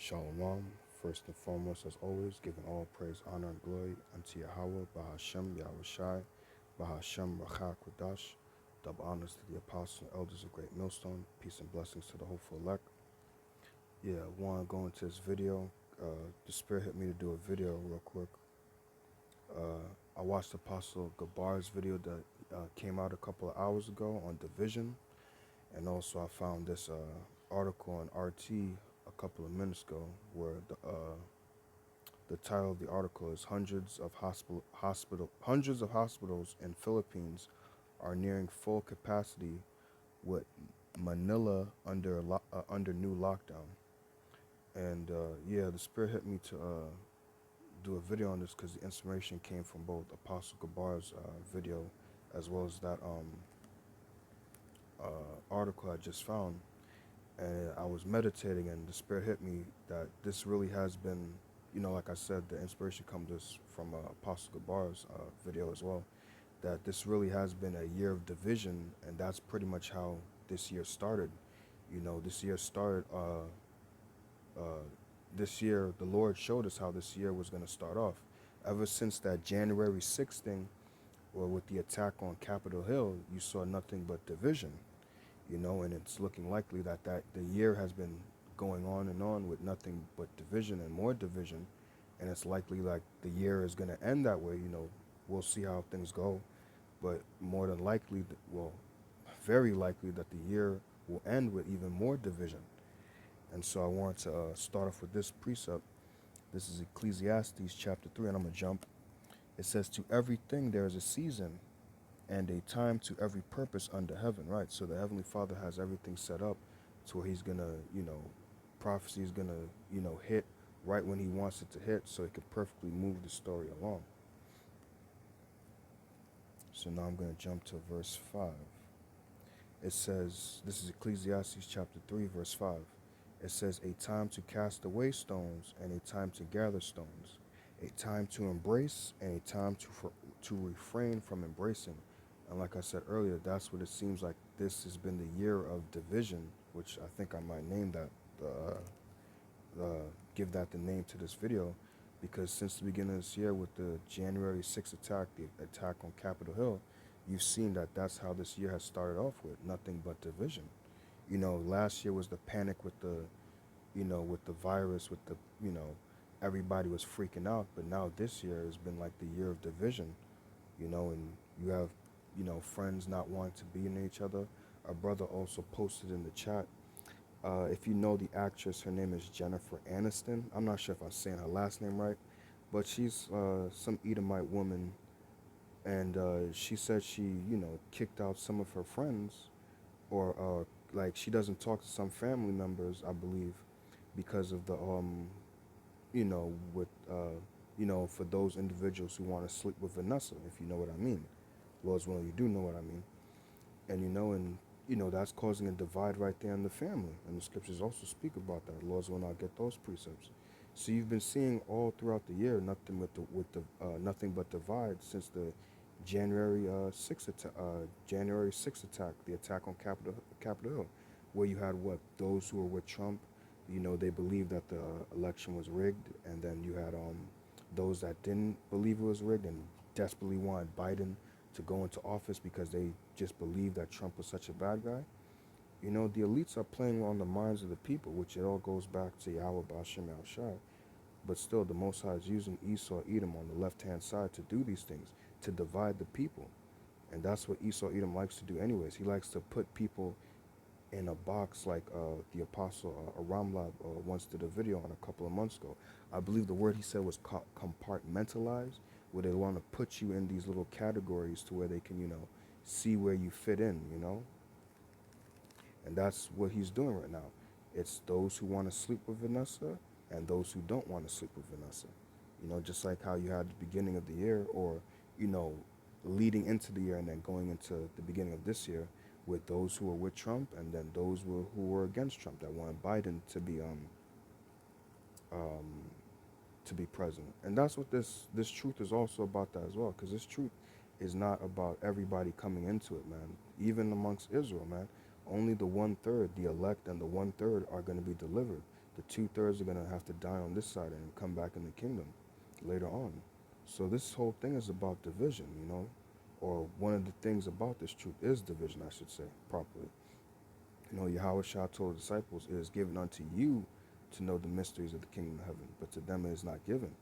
Shalom. First and foremost, as always, giving all praise, honor, and glory unto Yahweh, Bahashem, Yahushai, Bahashem, Rachak, Radash. Double honors to the apostles and elders of Great Millstone. Peace and blessings to the hopeful elect. Yeah, want to go into this video. The Spirit hit me to do a video real quick. I watched Apostle Gabar's video that came out a couple of hours ago on division. And also I found this article on RT a couple of minutes ago where the title of the article is hundreds of hospitals in Philippines are nearing full capacity with Manila under new lockdown. And yeah, the Spirit hit me to do a video on this because the inspiration came from both Apostle Gabar's video as well as that article I just found. And I was meditating, and the Spirit hit me that this really has been, like I said, the inspiration comes from Apostle Gabar's video as well, that this really has been a year of division, and that's pretty much how this year started. This year started, this year, the Lord showed us how this year was going to start off. Ever since that January 6th thing, or with the attack on Capitol Hill, you saw nothing but division. And it's looking likely that the year has been going on with nothing but division and more division, and it's likely like the year is going to end that way. We'll see how things go, but more than likely, well, very likely that the year will end with even more division. And so I want to start off with this precept. This is Ecclesiastes chapter 3, and I'm going to jump. It says, "To everything there is a season and a time to every purpose under heaven," right? So the Heavenly Father has everything set up to where he's gonna, prophecy is gonna, hit right when he wants it to hit, so it can perfectly move the story along. So now I'm gonna jump to verse 5. It says, this is Ecclesiastes chapter 3, verse 5. It says, "A time to cast away stones and a time to gather stones, a time to embrace and a time to refrain from embracing." And like I said earlier, that's what it seems like. This has been the year of division, which I think I might name that, give that the name to this video, because since the beginning of this year with the January 6th attack, the attack on Capitol Hill, you've seen that that's how this year has started off with nothing but division. Last year was the panic with with the virus, with the, everybody was freaking out. But now this year has been like the year of division, and you have, friends not wanting to be in each other. A brother also posted in the chat. If you know the actress, her name is Jennifer Aniston. I'm not sure if I'm saying her last name right, but she's some Edomite woman, and she said she, kicked out some of her friends, or like she doesn't talk to some family members, I believe, because of the with for those individuals who want to sleep with Vanessa, if you know what I mean. Lord's willing, you do know what I mean. And that's causing a divide right there in the family. And the scriptures also speak about that. Lord's willing, I'll get those precepts. So you've been seeing all throughout the year nothing but divide since the January 6th attack, the attack on Capitol Hill, where you had those who were with Trump, they believed that the election was rigged, and then you had those that didn't believe it was rigged and desperately wanted Biden to go into office because they just believed that Trump was such a bad guy. The elites are playing on the minds of the people, which it all goes back to Yahweh Ba'ashem Yahushai. But still, the Most High is using Esau Edom on the left-hand side to do these things, to divide the people. And that's what Esau Edom likes to do anyways. He likes to put people in a box like the Apostle Aramlab once did a video on a couple of months ago. I believe the word he said was compartmentalized, where they want to put you in these little categories to where they can, see where you fit in, And that's what he's doing right now. It's those who want to sleep with Vanessa and those who don't want to sleep with Vanessa. Just like how you had the beginning of the year, or, leading into the year and then going into the beginning of this year, with those who were with Trump and then those who were against Trump, that wanted Biden to be president. And that's what this truth is also about, that as well, because this truth is not about everybody coming into it, man. Even amongst Israel, man, only the 1/3, the elect and the 1/3 are going to be delivered. The 2/3 are gonna have to die on this side and come back in the kingdom later on. So this whole thing is about division, or one of the things about this truth is division, I should say properly. Yahweh Shah told the disciples, it is given unto you to know the mysteries of the kingdom of heaven, but to them it is not given.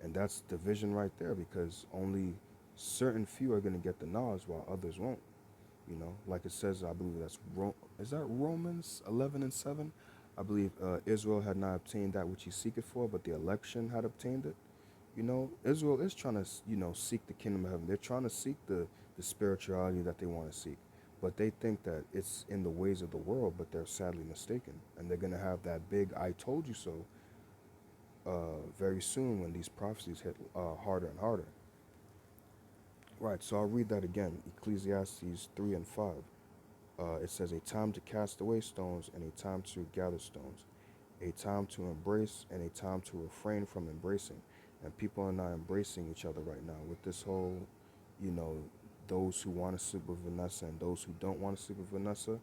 And that's division right there, because only certain few are going to get the knowledge while others won't. Like it says, I believe is that Romans 11:7? I believe Israel had not obtained that which he seeketh for, but the election had obtained it. Israel is trying to, seek the kingdom of heaven. They're trying to seek the spirituality that they want to seek. But they think that it's in the ways of the world, but they're sadly mistaken. And they're going to have that big I told you so very soon when these prophecies hit harder and harder. Right, so I'll read that again. Ecclesiastes 3 and 5. It says, a time to cast away stones and a time to gather stones, a time to embrace and a time to refrain from embracing. And people are not embracing each other right now with this whole, you know, those who want to sleep with Vanessa and those who don't want to sleep with Vanessa.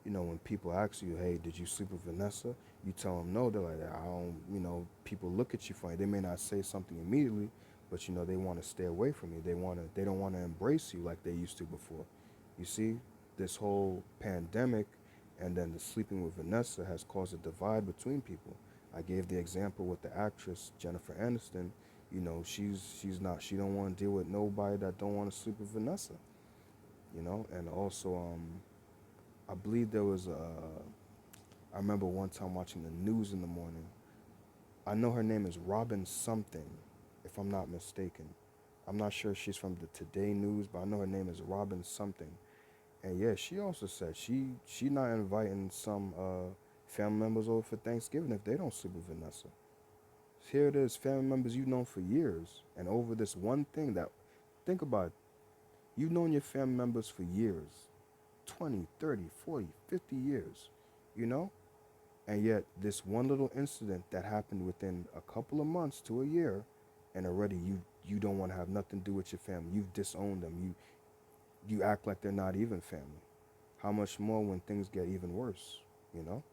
When people ask you, hey, did you sleep with Vanessa? You tell them no. They're like, I don't, people look at you funny. They may not say something immediately, but, they want to stay away from you. They don't want to embrace you like they used to before. You see, this whole pandemic and then the sleeping with Vanessa has caused a divide between people. I gave the example with the actress Jennifer Aniston. She don't want to deal with nobody that don't want to sleep with Vanessa. And also I believe I remember one time watching the news in the morning. I know her name is Robin something, if I'm not mistaken. I'm not sure if she's from the Today News, but I know her name is Robin something. And yeah, she also said she not inviting some family members over for Thanksgiving if they don't sleep with Vanessa. Here it is, family members you've known for years, and over this one thing that, think about it, you've known your family members for years, 20, 30, 40, 50 years, you know? And yet this one little incident that happened within a couple of months to a year, and already you don't want to have nothing to do with your family. You've disowned them. You act like they're not even family. How much more when things get even worse, you know?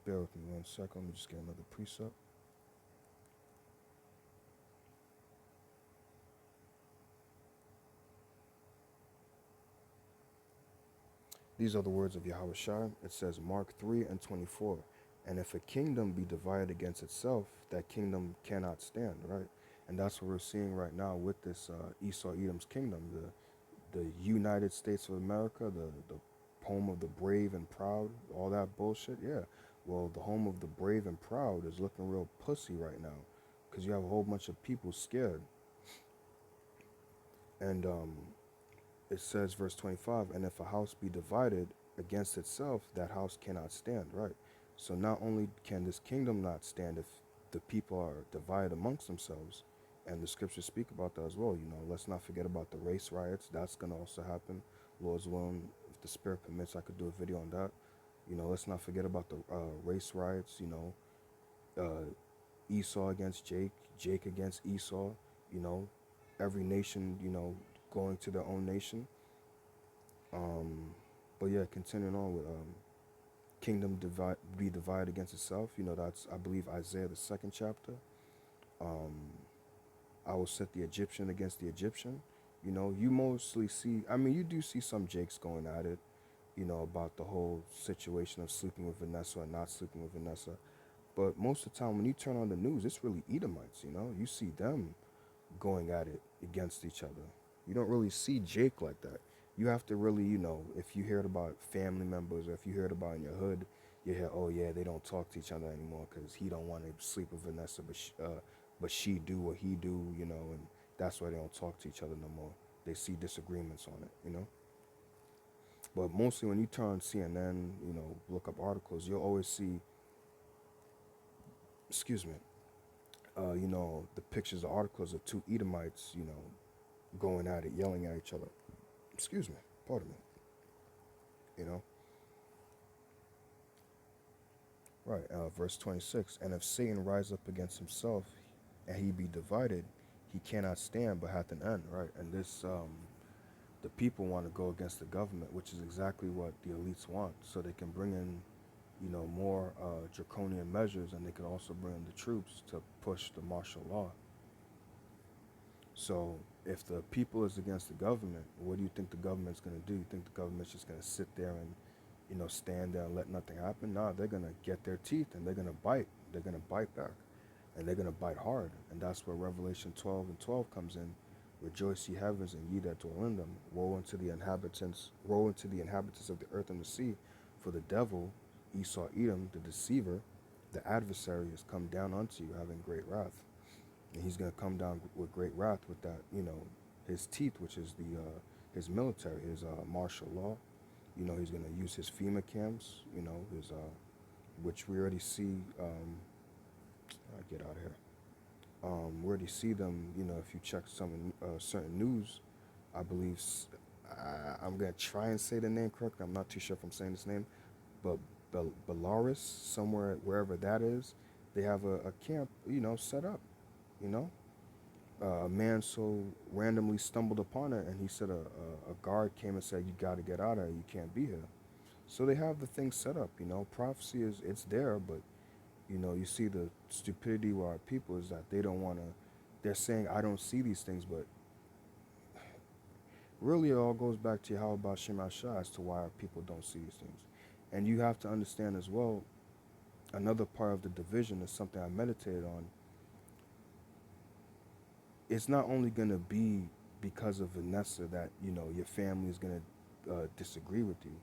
Bear with me 1 second. Let me just get another precept. These are the words of Yahweh Shai. It says, Mark 3 and 24. And if a kingdom be divided against itself, that kingdom cannot stand, right? And that's what we're seeing right now with this Esau Edom's kingdom, the United States of America, the home of the brave and proud, all that bullshit. Yeah. Well, the home of the brave and proud is looking real pussy right now because you have a whole bunch of people scared. And it says, verse 25, and if a house be divided against itself, that house cannot stand, right? So not only can this kingdom not stand if the people are divided amongst themselves, and the scriptures speak about that as well. Let's not forget about the race riots. That's going to also happen. Lord's willing, if the spirit permits, I could do a video on that. Let's not forget about the race riots, Esau against Jake, Jake against Esau, you know, every nation, going to their own nation. But yeah, continuing on with kingdom be divided against itself. That's, I believe, Isaiah the 2nd chapter. I will set the Egyptian against the Egyptian. You mostly see, you do see some Jakes going at it, about the whole situation of sleeping with Vanessa and not sleeping with Vanessa. But most of the time when you turn on the news, it's really Edomites, you see them going at it against each other. You don't really see Jake like that. You have to really, if you heard about family members or if you heard about in your hood, you hear, oh yeah, they don't talk to each other anymore because he don't want to sleep with Vanessa, but she do or he do, and that's why they don't talk to each other no more. They see disagreements on it. But mostly when you turn on CNN, look up articles, you'll always see, excuse me, the pictures of articles of two Edomites, going at it, yelling at each other. Excuse me, pardon me. You know, right? Verse 26. And if Satan rise up against himself, and he be divided, he cannot stand, but hath an end. Right? And this, The people want to go against the government, which is exactly what the elites want, so they can bring in, more draconian measures, and they could also bring in the troops to push the martial law. So if the people is against the government, what do you think the government's going to do? You think the government's just going to sit there and, stand there and let nothing happen? Nah, they're going to get their teeth and they're going to bite. They're going to bite back, and they're going to bite hard. And that's where Revelation 12 and 12 comes in. Rejoice, ye heavens, and ye that dwell in them. Woe unto the inhabitants of the earth and the sea, for the devil, Esau Edom, the deceiver, the adversary, has come down unto you, having great wrath. And he's going to come down with great wrath with that, his teeth, which is his military, his martial law. He's going to use his FEMA camps, his which we already see. I get out of here. We already see them. If you check some certain news, I believe I'm going to try and say the name correctly. I'm not too sure if I'm saying this name, but Belarus, somewhere wherever that is, they have a camp, set up. You know, a man so randomly stumbled upon it, and he said a guard came and said, "You got to get out of here. You can't be here." So they have the thing set up. Prophecy it's there, but you see the stupidity with our people is that they don't want to. They're saying, "I don't see these things," but really it all goes back to how about Shem Shah as to why our people don't see these things. And you have to understand as well, another part of the division is something I meditated on. It's not only going to be because of Vanessa that, your family is going to disagree with you.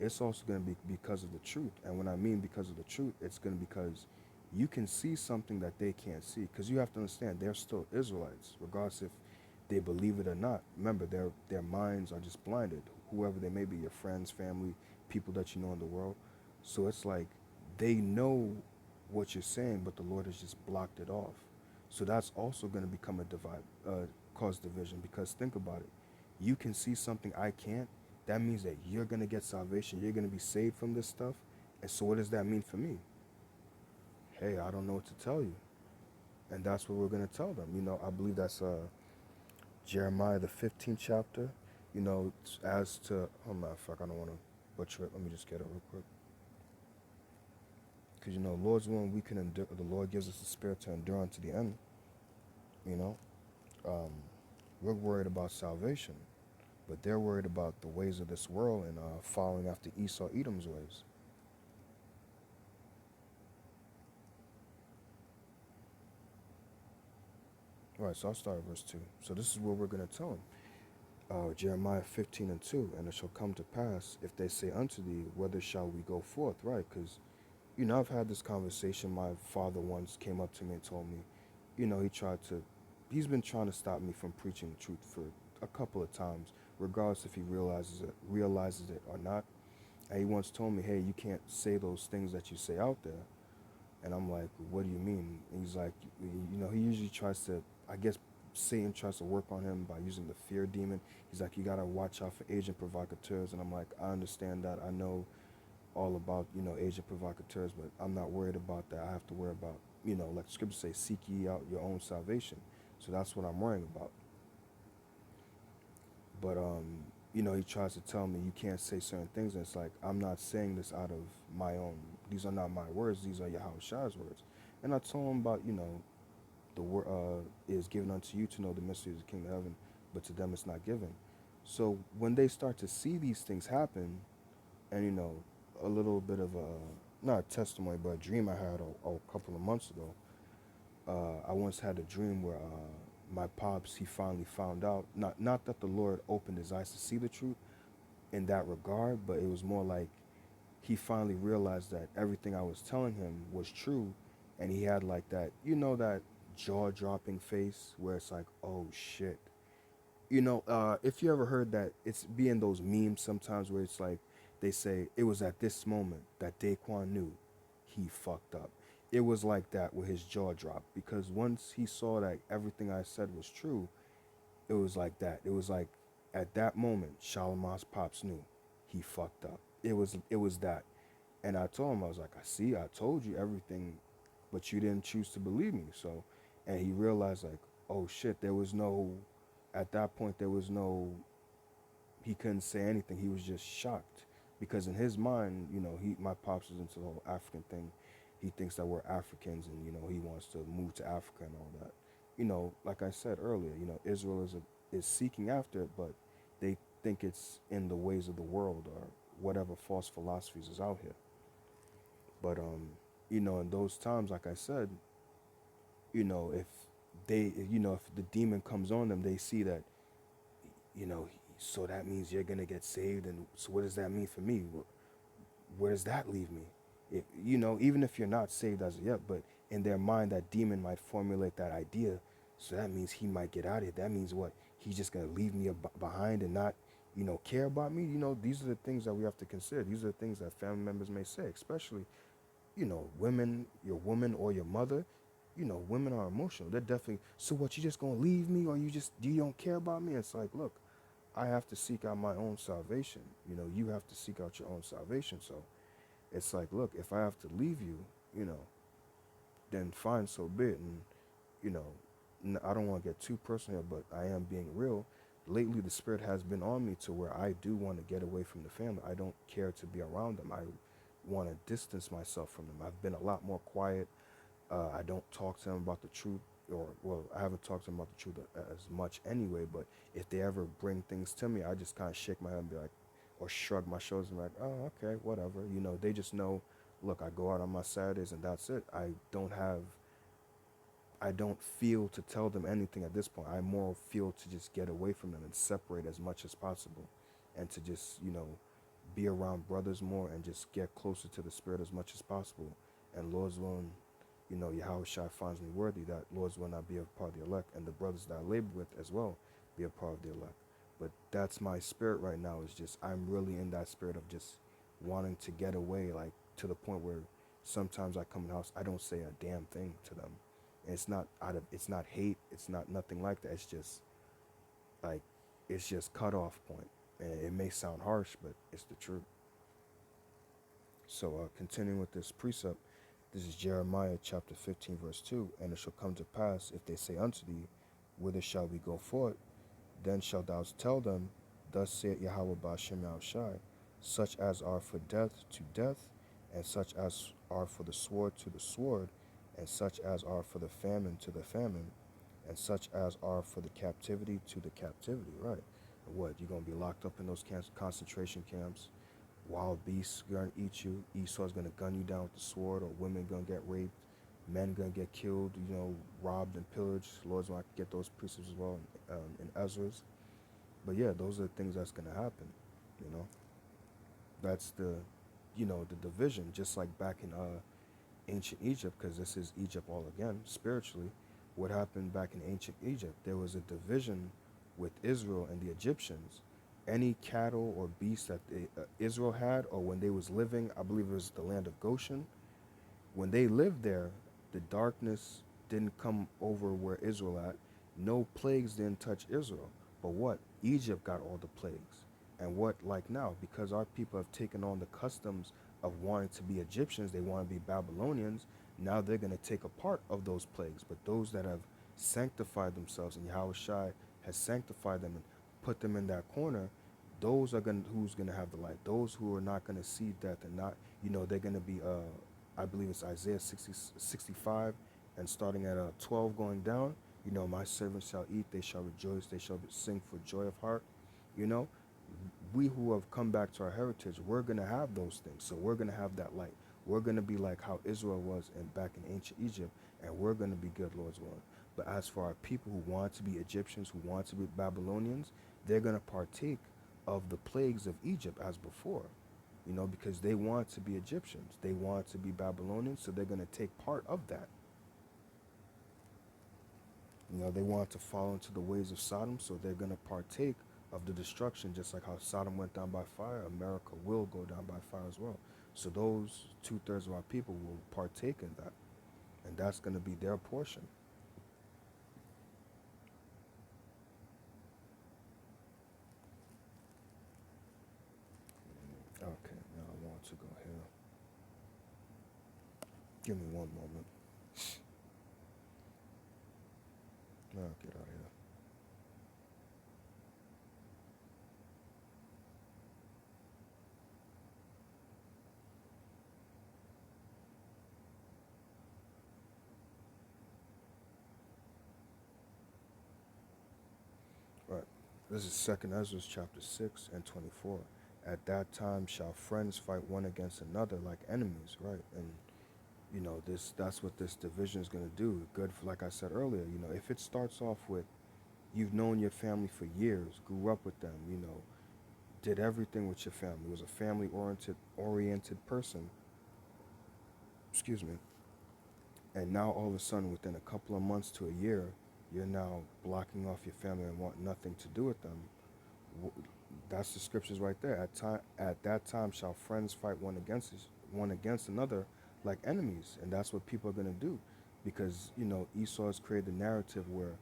It's also going to be because of the truth. And when I mean because of the truth, it's going to be because you can see something that they can't see. Because you have to understand, they're still Israelites, regardless if they believe it or not. Remember, their minds are just blinded, whoever they may be, your friends, family, people that you know in the world. So it's like they know what you're saying, but the Lord has just blocked it off. So that's also going to become a divide, cause division. Because think about it, you can see something I can't. That means that you're going to get salvation. You're going to be saved from this stuff. And so what does that mean for me? Hey, I don't know what to tell you. And that's what we're going to tell them. I believe that's Jeremiah, the 15th chapter. As to, oh my fuck, I don't want to butcher it. Let me just get it real quick. Because, Lord's willing, we can endure. The Lord gives us the spirit to endure unto the end. We're worried about salvation, but they're worried about the ways of this world and following after Esau Edom's ways. All right, so I'll start at verse 2. So this is what we're going to tell them. Jeremiah 15 and 2, and it shall come to pass, if they say unto thee, whither shall we go forth? Right, because, I've had this conversation. My father once came up to me and told me, he's been trying to stop me from preaching the truth for a couple of times, regardless if he realizes it or not. And he once told me, hey, you can't say those things that you say out there. And I'm like, what do you mean? And he's like, he usually tries to, I guess Satan tries to work on him by using the fear demon. He's like, you got to watch out for agent provocateurs. And I'm like, I understand that. I know all about, agent provocateurs, but I'm not worried about that. I have to worry about, like the scripture says, seek ye out your own salvation. So that's what I'm worrying about. But, he tries to tell me you can't say certain things. And it's like, I'm not saying this out of my own. These are not my words. These are Yahweh Shah's words. And I told him about, the word is given unto you to know the mysteries of the kingdom of heaven, but to them it's not given. So when they start to see these things happen, and, a little bit of not a testimony, but a dream I had a couple of months ago. I once had a dream where my pops, he finally found out, not that the Lord opened his eyes to see the truth in that regard, but it was more like he finally realized that everything I was telling him was true, and he had like that, that jaw-dropping face where it's like, oh shit. If you ever heard that, it's being those memes sometimes where it's like, they say, it was at this moment that Daquan knew he fucked up. It was like that with his jaw drop, because once he saw that everything I said was true, it was like that. It was like, at that moment, Shalamon's pops knew he fucked up. It was that. And I told him, I was like, I told you everything, but you didn't choose to believe me. So, and he realized like, oh shit, at that point, there was no he couldn't say anything. He was just shocked because in his mind, my pops is into the whole African thing. He thinks that we're Africans, and he wants to move to Africa and all that. Like I said earlier, Israel is seeking after it, but they think it's in the ways of the world or whatever false philosophies is out here. But in those times, like I said, if if the demon comes on them, they see that, so that means you're gonna get saved, and so what does that mean for me? Where does that leave me? Even if you're not saved as of yet, but in their mind, that demon might formulate that idea. So that means he might get out of it. That means what? He's just gonna leave me behind and not, care about me. These are the things that we have to consider. These are the things that family members may say, especially, women, your woman or your mother. Women are emotional. They're definitely. So what? You just gonna leave me, or you don't care about me? It's like, look, I have to seek out my own salvation. You have to seek out your own salvation. So it's like, look, if I have to leave you, then fine, so be it. And, you know, I don't want to get too personal here, but I am being real. Lately, the Spirit has been on me to where I do want to get away from the family. I don't care to be around them. I want to distance myself from them. I've been a lot more quiet. I don't talk to them about the truth, or, well, I haven't talked to them about the truth as much anyway, but if they ever bring things to me, I just kind of shake my head and be like, or shrug my shoulders and be like, oh, okay, whatever. They just know, look, I go out on my Saturdays and that's it. I don't feel to tell them anything at this point. I more feel to just get away from them and separate as much as possible, and to just, be around brothers more and just get closer to the Spirit as much as possible. And Lord's willing, Yahweh Shai finds me worthy, that Lord's willing I be a part of the elect, and the brothers that I labor with as well be a part of the elect. But that's my spirit right now, is just, I'm really in that spirit of just wanting to get away, like to the point where sometimes I come in the house, I don't say a damn thing to them. And it's not hate, it's not nothing like that. It's just like, it's just cut off point. And it may sound harsh, but it's the truth. So continuing with this precept, this is Jeremiah chapter 15 verse 2. And it shall come to pass, if they say unto thee, whither shall we go forth? Then shalt thou tell them, thus saith Yahweh Ba'ashem Yahushai, such as are for death to death, and such as are for the sword to the sword, and such as are for the famine to the famine, and such as are for the captivity to the captivity. Right? And what? You're going to be locked up in those concentration camps. Wild beasts going to eat you. Esau's going to gun you down with the sword, or women going to get raped. Men going to get killed, robbed and pillaged. Lord's going to get those precepts as well in Ezra's. But yeah, those are the things that's going to happen, That's the division, just like back in ancient Egypt, because this is Egypt all again, spiritually. What happened back in ancient Egypt? There was a division with Israel and the Egyptians. Any cattle or beasts that Israel had, or when they was living, I believe it was the land of Goshen, when they lived there, the darkness didn't come over where Israel at. No plagues didn't touch Israel. But what? Egypt got all the plagues. And what, like now, because our people have taken on the customs of wanting to be Egyptians, they want to be Babylonians, now they're going to take a part of those plagues. But those that have sanctified themselves, and Yahweh Shai has sanctified them and put them in that corner, those are who's going to have the light. Those who are not going to see death and not, they're going to be I believe it's Isaiah 65, and starting at 12 going down, my servants shall eat, they shall rejoice, they shall sing for joy of heart. We who have come back to our heritage, we're going to have those things. So we're going to have that light. We're going to be like how Israel was back in ancient Egypt, and we're going to be good, Lord's willing. But as for our people who want to be Egyptians, who want to be Babylonians, they're going to partake of the plagues of Egypt as before. Because they want to be Egyptians. They want to be Babylonians, so they're going to take part of that. They want to fall into the ways of Sodom, so they're going to partake of the destruction, just like how Sodom went down by fire. America will go down by fire as well. So those 2/3 of our people will partake in that, and that's going to be their portion. Okay, now I want to go here. Give me one moment. I'll get out of here. This is Second Ezra chapter 6 and 24. At that time shall friends fight one against another like enemies, right? And that's what this division is going to do. Good, like I said earlier, if it starts off with you've known your family for years, grew up with them, did everything with your family, was a family oriented person, excuse me, and now all of a sudden within a couple of months to a year, you're now blocking off your family and want nothing to do with them. That's the scriptures right there. At that time shall friends fight one against another like enemies, and that's what people are gonna do, because Esau has created the narrative where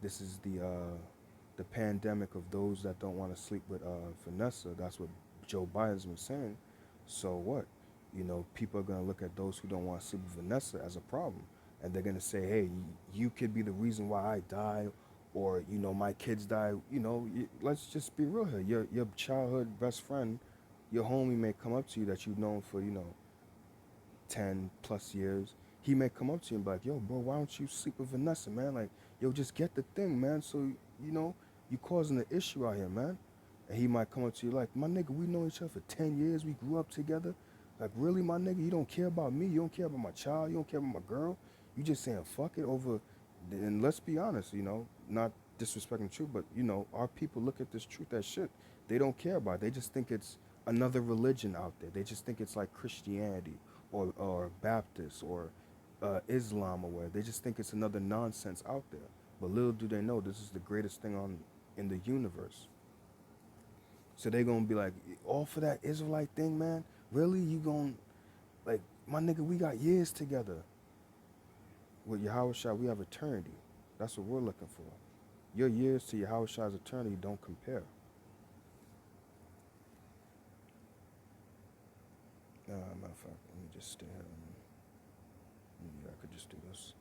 this is the pandemic of those that don't want to sleep with Vanessa. That's what Joe Biden's been saying. So what? People are gonna look at those who don't want to sleep with Vanessa as a problem, and they're gonna say, hey, you could be the reason why I die, or my kids die. Let's just be real here. Your childhood best friend, your homie may come up to you that you've known for 10 plus years. He may come up to you and be like, yo, bro, why don't you sleep with Vanessa, man? Like, yo, just get the thing, man. So you causing an issue out here, man. And he might come up to you like, my nigga, we know each other for 10 years. We grew up together. Like, really, my nigga, you don't care about me. You don't care about my child. You don't care about my girl. You just saying fuck it over. And let's be honest, not disrespecting the truth, but, our people look at this truth as shit. They don't care about it. They just think it's another religion out there. They just think it's like Christianity or Baptist or Islam or where. They just think it's another nonsense out there. But little do they know, this is the greatest thing on in the universe. So they gonna be like, all for that Israelite thing, man? Really? You gonna, like, my nigga, we got years together. With Yahweh Shai, we have eternity. That's what we're looking for. Your years to Yahweh Shai's eternity don't compare. Matter of fact, let me just stay here. Maybe I could just do this.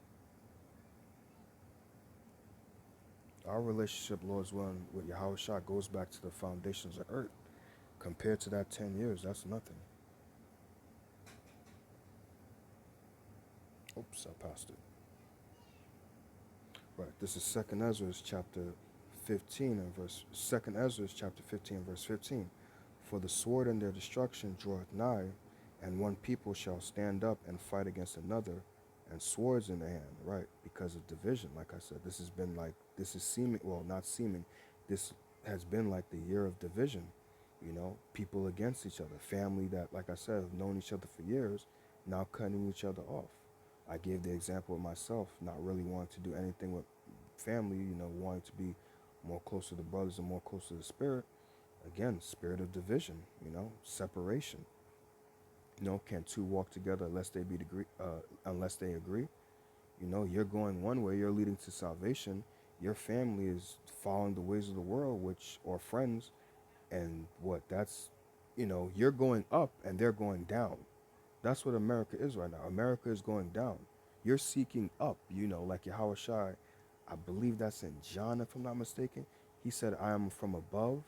Our relationship, Lord's willing, with Yahweh Shai goes back to the foundations of earth. Compared to that 10 years, that's nothing. Oops, I passed it. Right, this is Second Ezra chapter 15 and verse 2nd Ezra chapter 15 verse 15. For the sword and their destruction draweth nigh, and one people shall stand up and fight against another, and swords in the hand, right? Because of division, like I said, this is seeming, well, not seeming, this has been like the year of division, people against each other, family that, like I said, have known each other for years, now cutting each other off. I gave the example of myself not really wanting to do anything with family, wanting to be more close to the brothers and more close to the spirit. Again, spirit of division, separation. Can two walk together unless they agree? You're going one way, you're leading to salvation. Your family is following the ways of the world, which or friends, and what that's, you're going up and they're going down. That's what America is right now. America is going down. You're seeking up, like Yahweh Shai. I believe that's in John, if I'm not mistaken. He said, I am from above,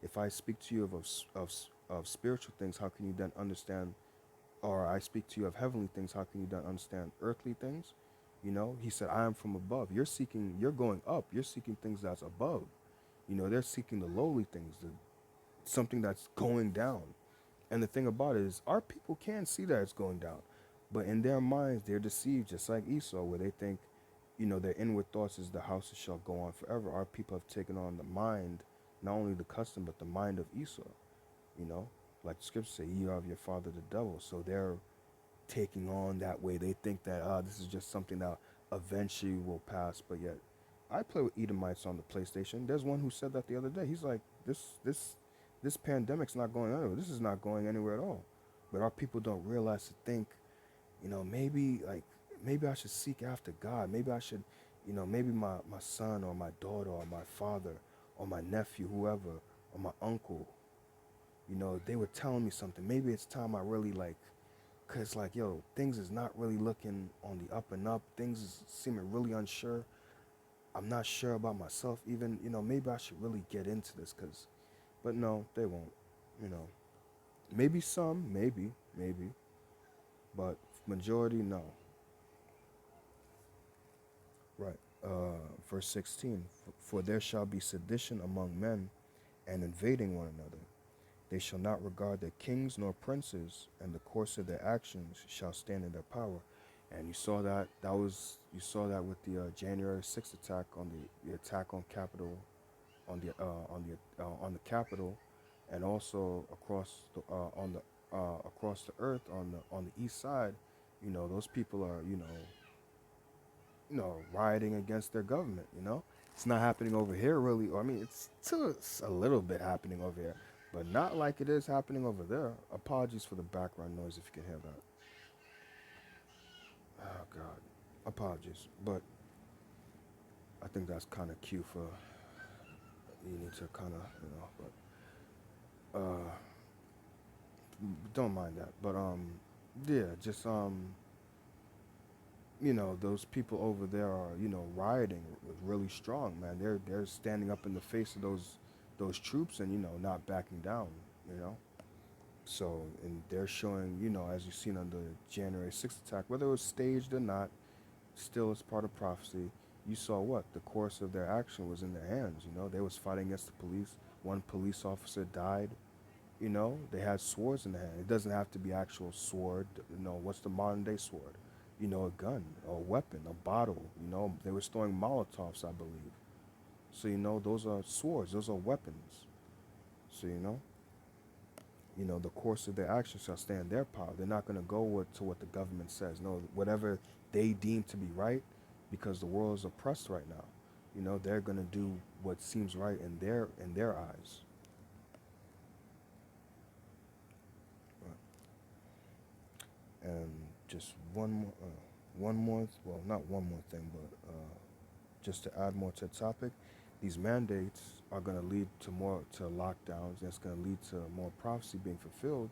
If I speak to you of spiritual things, how can you then understand? Or I speak to you of heavenly things, how can you then understand earthly things? He said, I am from above. You're going up. You're seeking things that's above. They're seeking the lowly things, something that's going down. And the thing about it is, our people can see that it's going down, but in their minds, they're deceived, just like Esau, where they think, their inward thoughts is the houses shall go on forever. Our people have taken on the mind, not only the custom, but the mind of Esau. Like the scriptures say, ye are of your father the devil. So they're taking on that way. They think that this is just something that eventually will pass. But yet, I play with Edomites on the PlayStation. There's one who said that the other day. He's like, this pandemic's not going anywhere. This is not going anywhere at all. But our people don't realize to think, maybe I should seek after God. Maybe I should, maybe my son or my daughter or my father or my nephew, whoever, or my uncle, they were telling me something. Maybe it's time I really cause things is not really looking on the up and up. Things is seeming really unsure. I'm not sure about myself even, maybe I should really get into this but no, they won't, you know. Maybe some, maybe, but majority, no. Right. verse 16, for there shall be sedition among men and invading one another. They shall not regard their kings nor princes, and the course of their actions shall stand in their power. And you saw that with the January 6th attack on the attack on Capitol, on the Capitol, and also across the earth on the east side. Those people are rioting against their government. It's not happening over here really. Or, I mean, it's a little bit happening over here, but not like it is happening over there. Apologies for the background noise if you can hear that. Oh God, apologies, but I think that's kind of cute for you need to kind of but don't mind that. But yeah, just those people over there are, rioting really strong, man. They're standing up in the face of those troops and, not backing down, you know. So, and they're showing, as you've seen on the January 6th attack, whether it was staged or not, still it's part of prophecy. You saw what? The course of their action was in their hands, They was fighting against the police. One police officer died, They had swords in their hand. It doesn't have to be actual sword. What's the modern day sword? A gun, a weapon, a bottle. They were throwing Molotovs, I believe. So those are swords. Those are weapons. So the course of their actions shall stand their power. They're not going to go to what the government says. No, whatever they deem to be right, because the world is oppressed right now. They're going to do what seems right in their eyes. And just well, not one more thing, but just to add more to the topic, these mandates are going to lead to lockdowns. That's going to lead to more prophecy being fulfilled.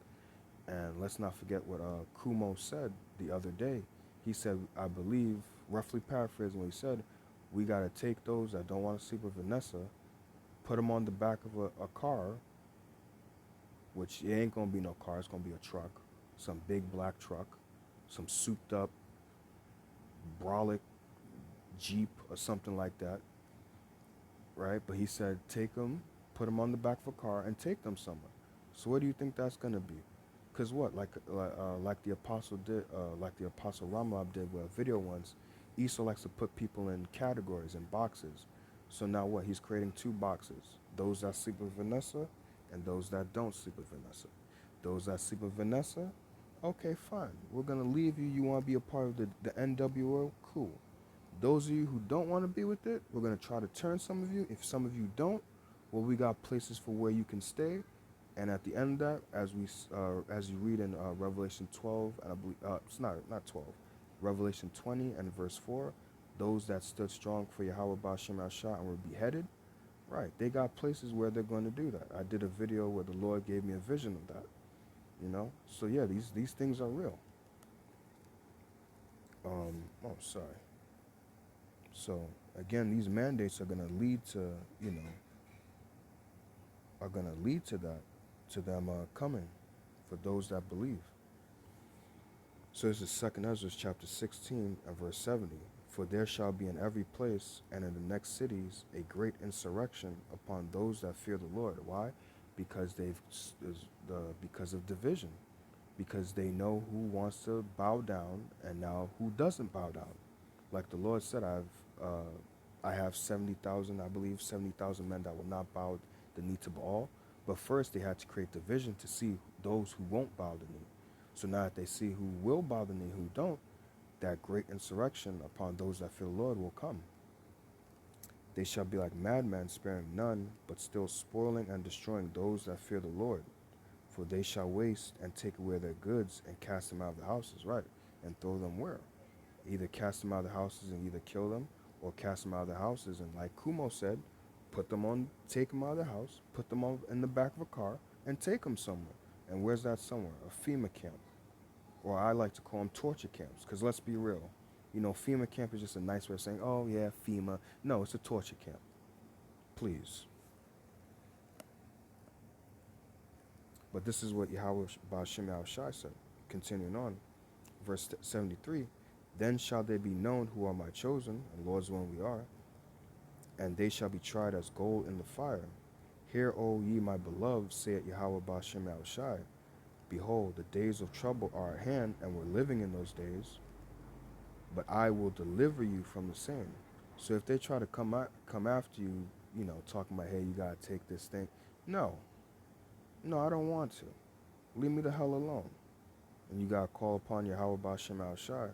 And let's not forget what Kumo said the other day. He said, I believe, roughly paraphrasing what he said, we got to take those that don't want to sleep with Vanessa, put them on the back of a car, which it ain't going to be no car, it's going to be a truck, some big black truck, some souped up brolic Jeep or something like that, right? But he said, take them, put them on the back of a car, and take them somewhere. So what do you think that's going to be? Because what, like the apostle did, like the apostle Ramlab did with a video once, Esau likes to put people in categories and boxes. So now what? He's creating two boxes: those that sleep with Vanessa, and those that don't sleep with Vanessa. Those that sleep with Vanessa, okay, fine. We're gonna leave you. You want to be a part of the NWO? Cool. Those of you who don't want to be with it, we're gonna try to turn some of you. If some of you don't, well, we got places for where you can stay. And at the end of that, as you read in Revelation 12, and I believe it's not 12, Revelation 20 and verse 4, those that stood strong for Yahweh Ba'ashem Ashah and were beheaded, right? They got places where they're going to do that. I did a video where the Lord gave me a vision of that, So yeah, these things are real. Sorry. So again, these mandates are going to lead to, that, to them coming for those that believe. So this is 2 Ezra chapter 16 and verse 70. For there shall be in every place and in the next cities a great insurrection upon those that fear the Lord. Why? Because because of division. Because they know who wants to bow down and now who doesn't bow down. Like the Lord said, I have 70,000, I believe 70,000 men that will not bow the knee to Baal. But first they had to create division to see those who won't bow the knee. So now that they see who will bow the knee, who don't, that great insurrection upon those that fear the Lord will come. They shall be like madmen, sparing none, but still spoiling and destroying those that fear the Lord. For they shall waste and take away their goods and cast them out of the houses, right? And throw them where? Either cast them out of the houses and either kill them, or cast them out of the houses and, like Kumo said, take them out of the house, put them in the back of a car, and take them somewhere. And where's that somewhere? A FEMA camp. Or I like to call them torture camps, because let's be real. FEMA camp is just a nice way of saying, oh yeah, FEMA. No, it's a torture camp. Please. But this is what Yahweh Ba'ashem Yahushai said. Continuing on, verse 73, Then shall they be known who are my chosen, and Lord's one we are, and they shall be tried as gold in the fire. Hear, O ye my beloved, saith Yahweh Bashem Shai. Behold, the days of trouble are at hand, and we're living in those days, but I will deliver you from the same. So if they try to come after you, talking about, hey, you gotta take this thing. No, no, I don't want to. Leave me the hell alone. And you gotta call upon Yahweh Bashem Shai.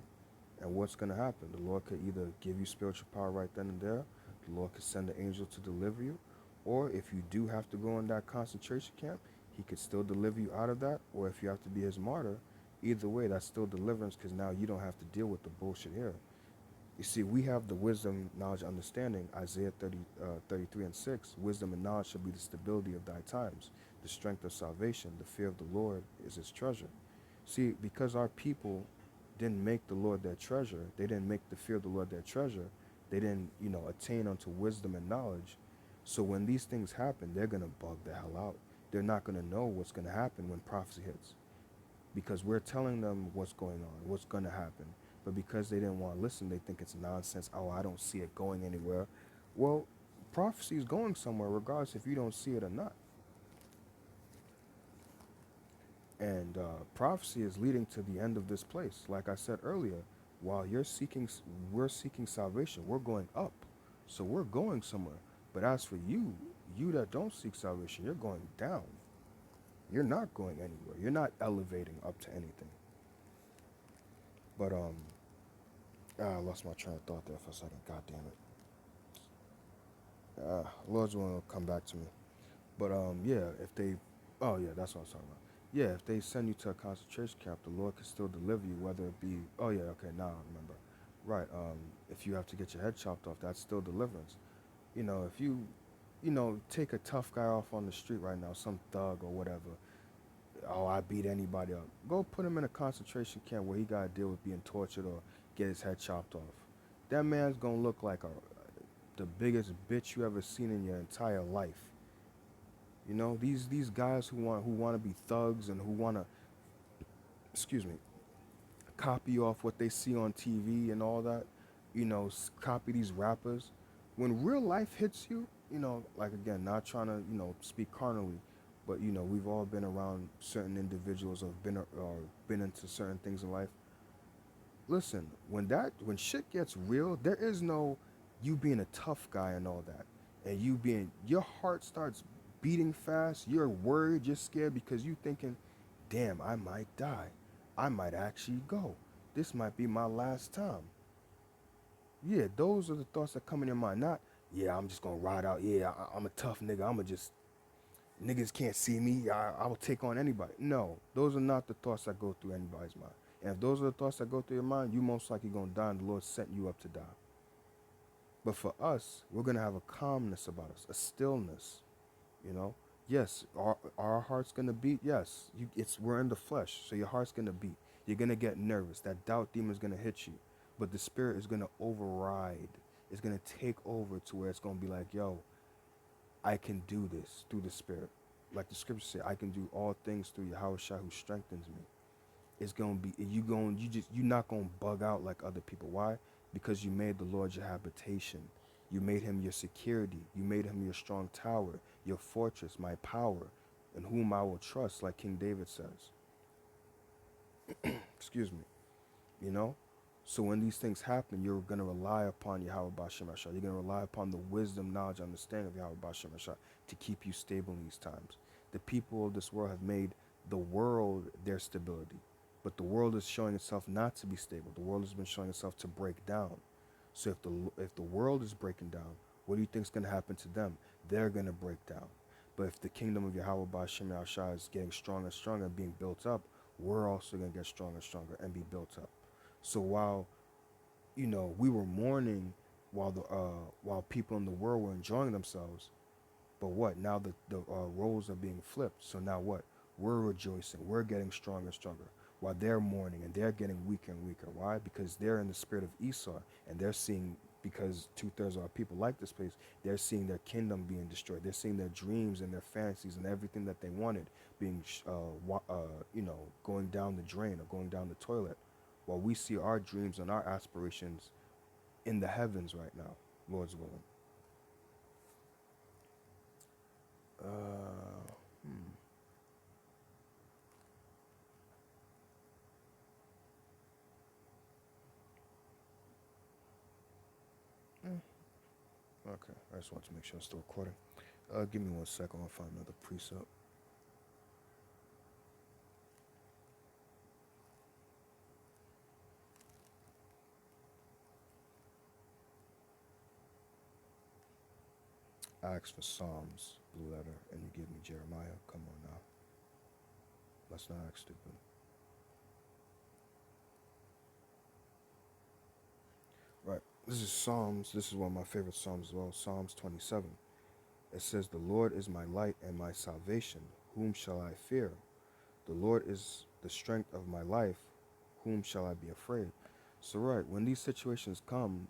And what's gonna happen? The Lord could either give you spiritual power right then and there, the Lord could send an angel to deliver you, or if you do have to go in that concentration camp, he could still deliver you out of that, or if you have to be his martyr, either way, that's still deliverance because now you don't have to deal with the bullshit here. You see, we have the wisdom, knowledge, understanding, Isaiah 33 and 6. Wisdom and knowledge shall be the stability of thy times, the strength of salvation. The fear of the Lord is his treasure. See, because our people didn't make the Lord their treasure, they didn't make the fear of the Lord their treasure, they didn't, attain unto wisdom and knowledge. So when these things happen, they're going to bug the hell out. They're not going to know what's going to happen when prophecy hits because we're telling them what's going on, what's going to happen. But because they didn't want to listen, they think it's nonsense. Oh, I don't see it going anywhere. Well, prophecy is going somewhere, regardless if you don't see it or not. And prophecy is leading to the end of this place. Like I said earlier, while we're seeking salvation. We're going up, so we're going somewhere. But as for you, you that don't seek salvation, you're going down. You're not going anywhere. You're not elevating up to anything. But I lost my train of thought there for a second. God damn it. Lord's will come back to me. But yeah, if they, oh yeah, that's what I was talking about. Yeah, if they send you to a concentration camp, the Lord can still deliver you, whether it be, oh yeah, okay, now I remember. Right. If you have to get your head chopped off, that's still deliverance. If you, take a tough guy off on the street right now, some thug or whatever. Oh, I beat anybody up. Go put him in a concentration camp where he got to deal with being tortured or get his head chopped off. That man's gonna look like the biggest bitch you ever seen in your entire life. These guys who want to be thugs and who want to, excuse me, copy off what they see on TV and all that. Copy these rappers. When real life hits you, like again, not trying to speak carnally, but we've all been around certain individuals or been into certain things in life. Listen, when shit gets real, there is no you being a tough guy and all that, and your heart starts beating fast. You're worried, you're scared because you thinking, damn, I might die, I might actually go. This might be my last time. Yeah, those are the thoughts that come in your mind. Not, yeah, I'm just gonna ride out. Yeah, I'm a tough nigga. I'ma just niggas can't see me. I will take on anybody. No, those are not the thoughts that go through anybody's mind. And if those are the thoughts that go through your mind, you most likely gonna die, and the Lord setting you up to die. But for us, we're gonna have a calmness about us, a stillness. You know, yes, our heart's gonna beat. Yes, we're in the flesh, so your heart's gonna beat. You're gonna get nervous. That doubt demon's gonna hit you, but the spirit is gonna override. It's gonna take over to where it's gonna be like, yo, I can do this through the spirit. Like the scripture said, I can do all things through Yahweh Shai who strengthens me. It's gonna be you're not gonna bug out like other people. Why? Because you made the Lord your habitation. You made him your security. You made him your strong tower, your fortress, my power, in whom I will trust, like King David says. Excuse me. You know? So when these things happen, you're gonna rely upon Yahweh Bashem Ashah. You're gonna rely upon the wisdom, knowledge, understanding of Yahweh Bashem Ashah to keep you stable in these times. The people of this world have made the world their stability. But the world is showing itself not to be stable. The world has been showing itself to break down. So if the world is breaking down, what do you think is going to happen to them? They're going to break down. But if the kingdom of Yahweh Ba'Shem Yahushua is getting stronger and stronger and being built up, we're also going to get stronger and stronger and be built up. So while we were mourning while people in the world were enjoying themselves, but what now the roles are being flipped. So now what? We're rejoicing. We're getting stronger and stronger while they're mourning and they're getting weaker and weaker. Why? Because they're in the spirit of Esau and they're seeing, because 2/3 of our people like this place, they're seeing their kingdom being destroyed. They're seeing their dreams and their fantasies and everything that they wanted being, going down the drain or going down the toilet. while we see our dreams and our aspirations in the heavens right now, Lord's willing. Hmm. Okay, I just want to make sure I'm still recording. Give me 1 second. I'll find another precept. I asked for Psalms, blue letter, and you give me Jeremiah. Come on now. Let's not act stupid. Right. This is Psalms. This is one of my favorite Psalms as well. Psalms 27. It says, "The Lord is my light and my salvation. Whom shall I fear? The Lord is the strength of my life. Whom shall I be afraid?" So, right, when these situations come,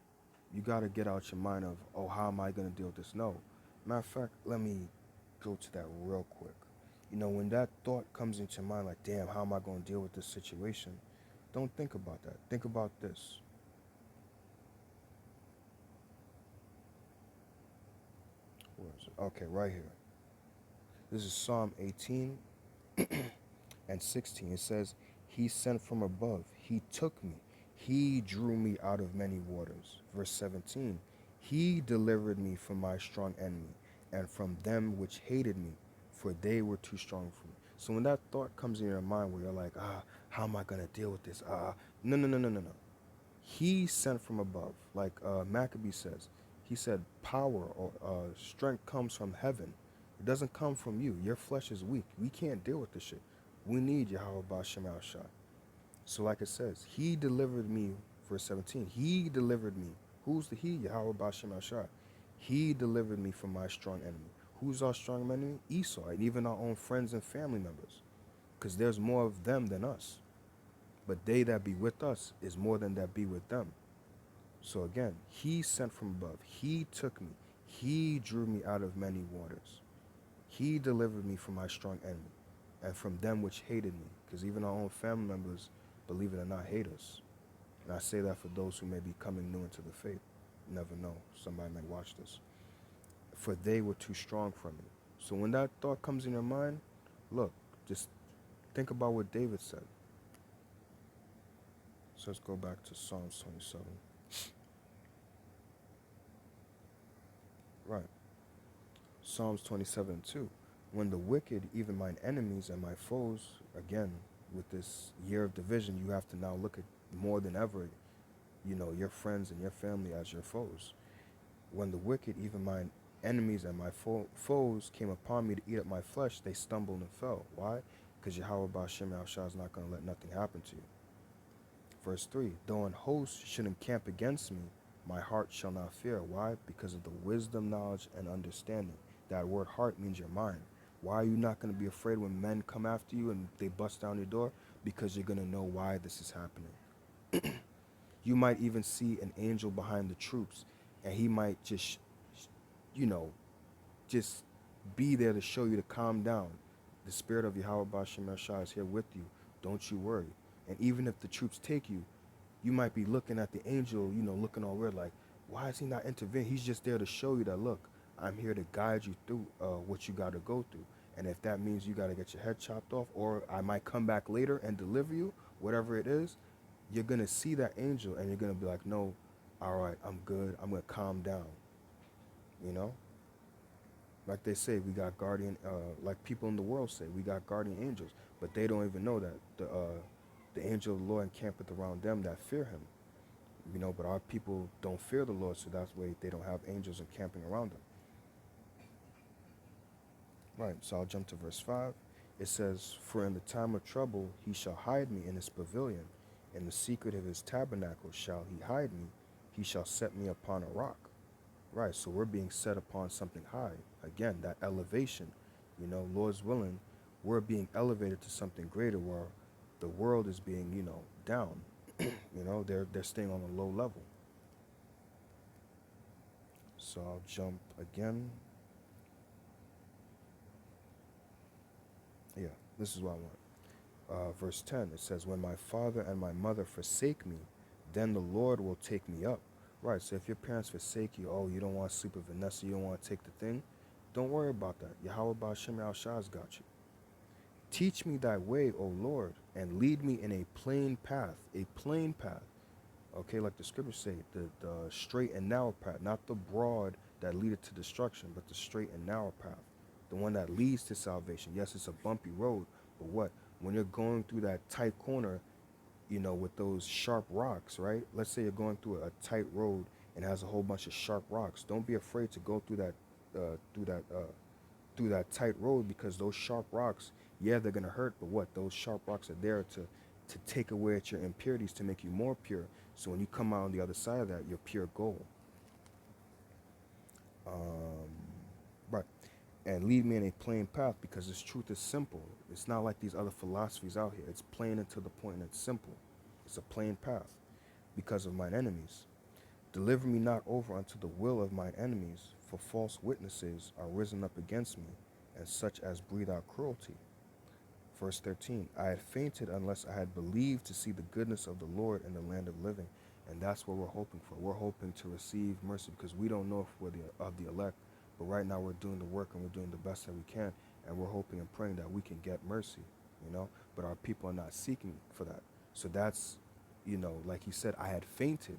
you got to get out your mind of, oh, how am I going to deal with this? No. Matter of fact, let me go to that real quick. When that thought comes into your mind, like, damn, how am I going to deal with this situation? Don't think about that. Think about this. Where is it? Okay, right here. This is Psalm 18 and 16. It says, "He sent from above. He took me. He drew me out of many waters." Verse 17. "He delivered me from my strong enemy and from them which hated me, for they were too strong for me." So when that thought comes in your mind where you're like, how am I going to deal with this? No, no, no, no, no, no. He sent from above. Like Maccabee says, he said power or strength comes from heaven. It doesn't come from you. Your flesh is weak. We can't deal with this shit. We need Yahweh Bashem Al Shai. So like it says, he delivered me, verse 17, he delivered me. Who's the he? Yahweh Bashem Al Shai. He delivered me from my strong enemy. Who's our strong enemy? Esau, and even our own friends and family members. Because there's more of them than us. But they that be with us is more than that be with them. So again, he sent from above. He took me. He drew me out of many waters. He delivered me from my strong enemy and from them which hated me. Because even our own family members, believe it or not, hate us. And I say that for those who may be coming new into the faith. You never know. Somebody may watch this. For they were too strong for me. So when that thought comes in your mind, look, just think about what David said. So let's go back to Psalms 27. Right. Psalms 27:2. "When the wicked, even mine enemies and my foes," again, with this year of division, you have to now look at more than ever, your friends and your family as your foes. "When the wicked, even mine enemies and my foes came upon me to eat up my flesh, they stumbled and fell." Why? Because Yahweh Ba'ashem Al-Shah is not going to let nothing happen to you. Verse 3. "Though an host should encamp against me, my heart shall not fear." Why? Because of the wisdom, knowledge, and understanding. That word heart means your mind. Why are you not going to be afraid when men come after you and they bust down your door? Because you're going to know why this is happening. You might even see an angel behind the troops, and he might you know, just be there to show you to calm down. The spirit of Yahweh Ba'ashem Shah is here with you. Don't you worry. And even if the troops take you, you might be looking at the angel, looking all weird, like, why is he not intervening? He's just there to show you that, look, I'm here to guide you through what you got to go through. And if that means you got to get your head chopped off, or I might come back later and deliver you, whatever it is, you're going to see that angel and you're going to be like, no, all right, I'm good. I'm going to calm down. You know? Like they say, we got guardian, like people in the world say, we got guardian angels, but they don't even know that the angel of the Lord encampeth around them that fear him. But our people don't fear the Lord, so that's why they don't have angels encamping around them. Right, so I'll jump to verse 5. It says, "For in the time of trouble he shall hide me in his pavilion. In the secret of his tabernacle shall he hide me. He shall set me upon a rock." Right, so we're being set upon something high. Again, that elevation, Lord's willing, we're being elevated to something greater where the world is being, down. They're staying on a low level. So I'll jump again. Yeah, this is what I want. verse 10, it says, when my father and my mother forsake me, then the Lord will take me up. Right, so if your parents forsake you, oh, you don't want Super Vanessa, you don't want to take the thing, don't worry about that. Yahweh Ba'ashem Al-Shah's got you. Teach me thy way, O Lord, and lead me in a plain path. A plain path. Okay, like the scriptures say, the straight and narrow path, not the broad that leadeth to destruction, but the straight and narrow path, the one that leads to salvation. Yes, it's a bumpy road, but what? When you're going through that tight corner, with those sharp rocks, right? Let's say you're going through a tight road and has a whole bunch of sharp rocks. Don't be afraid to go through through that, through that tight road, because those sharp rocks, yeah, they're gonna hurt, but what? Those sharp rocks are there to take away at your impurities, to make you more pure. So when you come out on the other side of that, you're pure gold. Right. And lead me in a plain path, because this truth is simple. It's not like these other philosophies out here. It's plain and to the point, and it's simple. It's a plain path because of mine enemies. Deliver me not over unto the will of mine enemies, for false witnesses are risen up against me, and such as breathe out cruelty. Verse 13, I had fainted unless I had believed to see the goodness of the Lord in the land of living. And that's what we're hoping for. We're hoping to receive mercy, because we don't know if we're of the elect. But right now we're doing the work and we're doing the best that we can. And we're hoping and praying that we can get mercy, But our people are not seeking for that. So that's, like he said, I had fainted.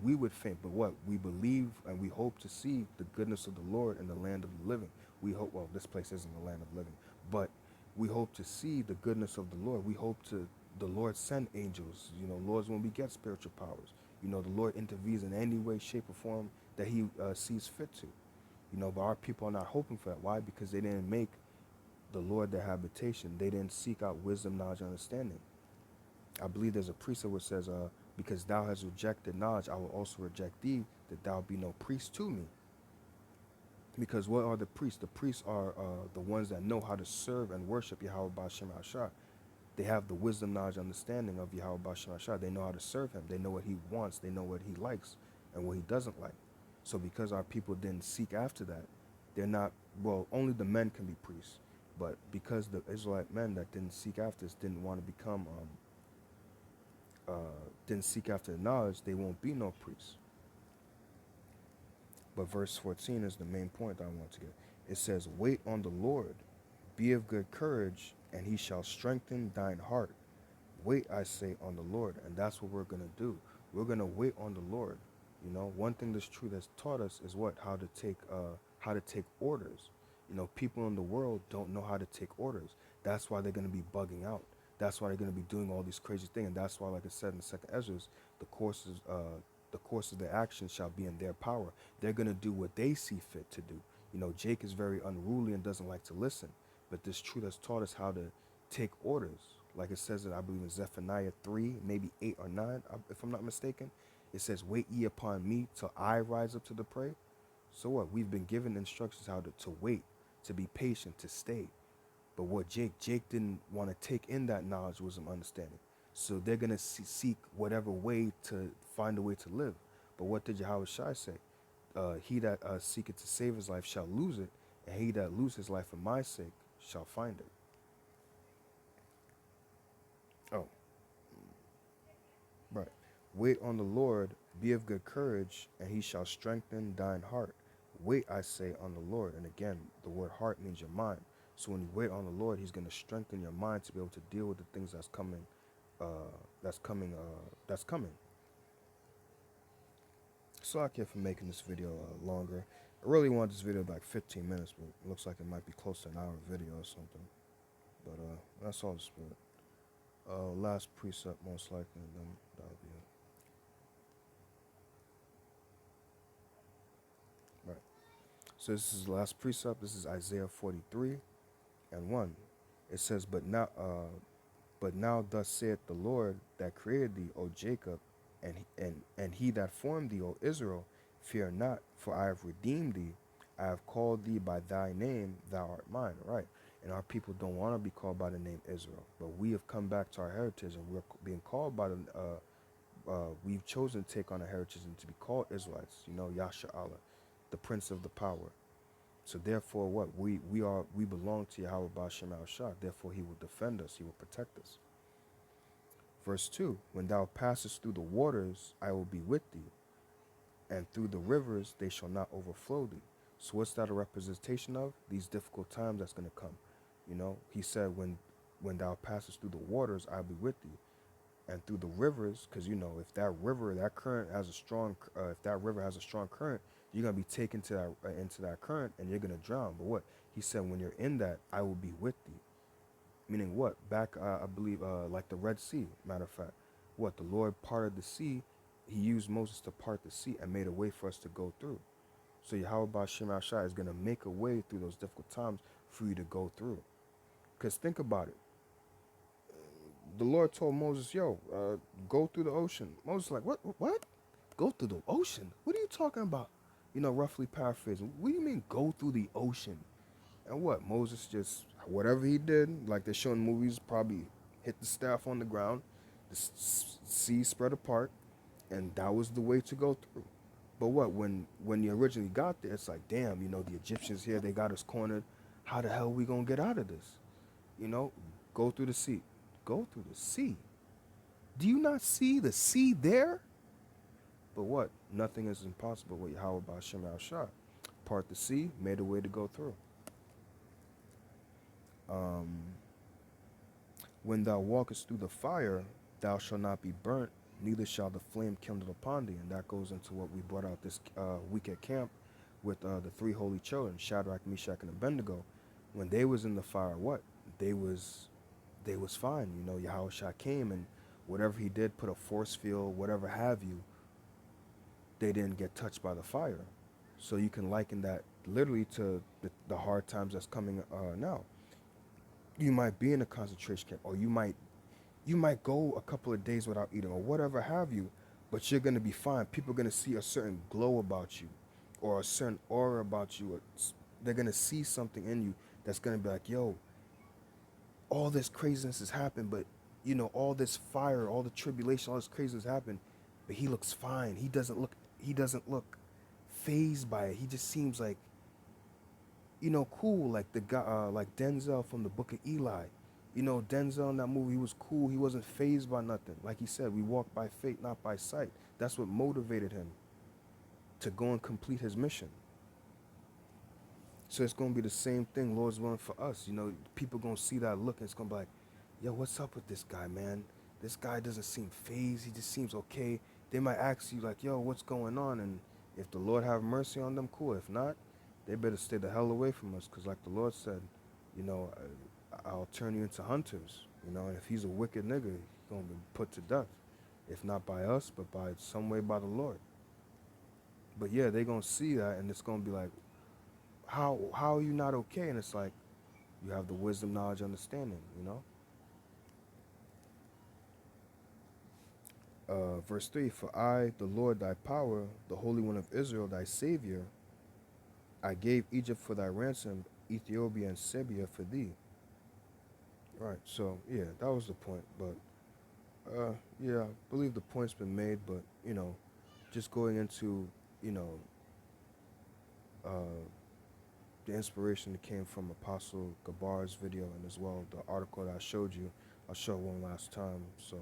We would faint. But what? We believe and we hope to see the goodness of the Lord in the land of the living. We hope, well, this place isn't the land of living, but we hope to see the goodness of the Lord. We hope the Lord send angels, Lords, when we get spiritual powers. The Lord intervenes in any way, shape, or form that he sees fit to. But our people are not hoping for that. Why? Because they didn't make the Lord their habitation. They didn't seek out wisdom, knowledge, and understanding. I believe there's a precept where it says, because thou hast rejected knowledge, I will also reject thee, that thou be no priest to me. Because what are the priests? The priests are the ones that know how to serve and worship Yahweh Ba'ashem Ashah. They have the wisdom, knowledge, understanding of Yahweh Ba'ashem Ashah. They know how to serve him. They know what he wants. They know what he likes and what he doesn't like. So because our people didn't seek after that, they're not, well, only the men can be priests. But because the Israelite men that didn't seek after this, didn't want to become, didn't seek after the knowledge, they won't be no priests. But verse 14 is the main point that I want to get. It says, wait on the Lord, be of good courage, and he shall strengthen thine heart. Wait, I say, on the Lord. And that's what we're going to do. We're going to wait on the Lord. One thing that's true that's taught us is what? How to take orders. People in the world don't know how to take orders. That's why they're going to be bugging out. That's why they're going to be doing all these crazy things. And that's why, like I said in the second Ezra, the course of their actions shall be in their power. They're going to do what they see fit to do. Jake is very unruly and doesn't like to listen. But this truth has taught us how to take orders. Like it says it, I believe, in Zephaniah 3, maybe 8 or 9, if I'm not mistaken. It says, wait ye upon me till I rise up to the prey. So what? We've been given instructions how to wait, to be patient, to stay. But what Jake didn't want to take in that knowledge, wisdom, understanding. So they're going to seek whatever way to find a way to live. But what did Yahweh Shai say? He that seeketh to save his life shall lose it, and he that lose his life for my sake shall find it. Oh, right. Wait on the Lord, be of good courage, and he shall strengthen thine heart. Wait, I say, on the Lord. And again, the word heart means your mind. So when you wait on the Lord, he's going to strengthen your mind to be able to deal with the things that's coming. That's coming. So I care for making this video longer. I really want this video like 15 minutes, but it looks like it might be close to an hour video or something. But that's all the spirit. Last precept, most likely, and then that'll be it. Right. So this is the last precept. This is Isaiah 43 and 1. It says, But now thus saith the Lord that created thee, O Jacob, and he that formed thee, O Israel, fear not, for I have redeemed thee. I have called thee by thy name, thou art mine. Right. And our people don't want to be called by the name Israel, but we have come back to our heritage, and we're being called by the. We've chosen to take on a heritage and to be called Israelites. Yasha Allah, the Prince of the Power. So therefore, what we belong to Yahweh Ba'ashem Shah. Therefore, He will defend us. He will protect us. Verse 2: When thou passest through the waters, I will be with thee, and through the rivers they shall not overflow thee. So what's that a representation of? These difficult times that's going to come. He said, when thou passest through the waters, I'll be with thee, and through the rivers, because if that river, that current has a strong, if that river has a strong current, you're gonna be taken to that into that current, and you're gonna drown. But what he said, when you're in that, I will be with thee. Meaning what? Back, I believe, like the Red Sea. Matter of fact, what the Lord parted the sea, He used Moses to part the sea and made a way for us to go through. So Yahweh Ba'ashem Shai is gonna make a way through those difficult times for you to go through. Because think about it. The Lord told Moses, "Yo, go through the ocean." Moses like, "What? What? Go through the ocean? What are you talking about?" Roughly paraphrasing. What do you mean go through the ocean? And what? Moses just whatever he did, like they show in movies, probably hit the staff on the ground, the sea spread apart, and that was the way to go through. But what? When you originally got there, it's like, damn, the Egyptians here, they got us cornered. How the hell are we gonna get out of this? You know, go through the sea. Go through the sea. Do you not see the sea there? But what? Nothing is impossible with Yahweh Ba'ashem Shah. Part the sea, made a way to go through. Um, when thou walkest through the fire, thou shalt not be burnt, neither shall the flame kindle upon thee. And that goes into what we brought out this week at camp with the three holy children, Shadrach, Meshach, and Abednego. When they was in the fire, what? They was fine. Yahweh Shah came and whatever he did, put a force field, whatever have you, they didn't get touched by the fire. So you can liken that literally to the hard times that's coming now. You might be in a concentration camp, or you might go a couple of days without eating, or whatever have you, but you're gonna be fine. People are gonna see a certain glow about you, or a certain aura about you. They're gonna see something in you that's gonna be like, yo, all this craziness has happened, but all this fire, all the tribulation, all this craziness happened, but he looks fine. He doesn't look phased by it. He just seems like, cool, like the guy, like Denzel from the Book of Eli. Denzel in that movie, he was cool. He wasn't phased by nothing. Like he said, we walk by faith, not by sight. That's what motivated him to go and complete his mission. So it's gonna be the same thing, Lord's willing, for us. People gonna see that look and it's gonna be like, yo, what's up with this guy, man? This guy doesn't seem phased. He just seems okay. They might ask you like, yo, what's going on? And if the Lord have mercy on them, cool. If not, they better stay the hell away from us. Because like the Lord said, I'll turn you into hunters. And if he's a wicked nigga, he's going to be put to death. If not by us, but by some way by the Lord. But yeah, they're going to see that and it's going to be like, how are you not okay? And it's like, you have the wisdom, knowledge, understanding. Verse 3, for I, the Lord thy power, the Holy One of Israel, thy Savior, I gave Egypt for thy ransom, Ethiopia and Serbia for thee. Right, so yeah, that was the point. But yeah, I believe the point's been made, but just going into, uh, the inspiration that came from Apostle Gabar's video and as well the article that I showed you. I'll show it one last time, so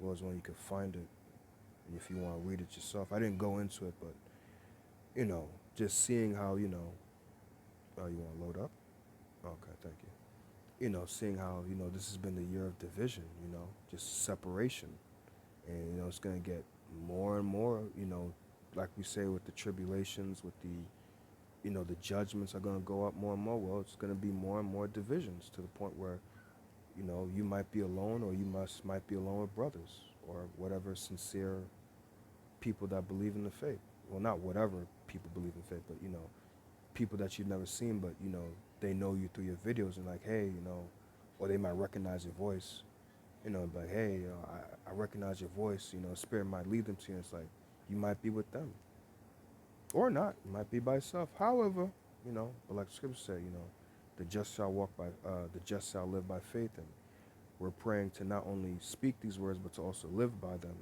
Lord's one you can find it. And if you want to read it yourself, I didn't go into it, but just seeing how you want to load up. Okay, thank you. Seeing how this has been the year of division. Just separation, and it's gonna get more and more. Like we say with the tribulations, with the judgments are gonna go up more and more. Well, it's gonna be more and more divisions to the point where you might be alone, or you might be alone with brothers or whatever sincere people that believe in the faith. Well, not whatever people believe in faith, but people that you've never seen, but they know you through your videos and like, hey, or they might recognize your voice, like, hey, I recognize your voice, spirit might lead them to you. And it's like, you might be with them or not. You might be by yourself. However, but like the scripture say, the just shall the just shall live by faith. And we're praying to not only speak these words, but to also live by them.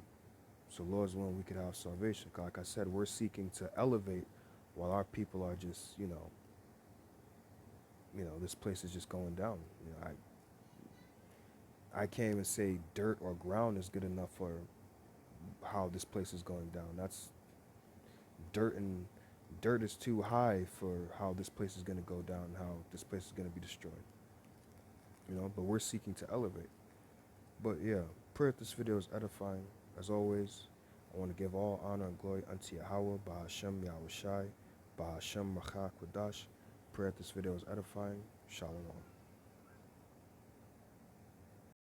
So Lord's willing, we could have salvation. Like I said, we're seeking to elevate while our people are just, this place is just going down. I can't even say dirt or ground is good enough for how this place is going down. That's dirt, and dirt is too high for how this place is going to go down, how this place is going to be destroyed. But we're seeking to elevate. But yeah, pray that this video is edifying. As always, I want to give all honor and glory unto Yahweh, Bahashem Yahushai, Bahashem Rachak Kodash. Pray that this video is edifying. Shalom.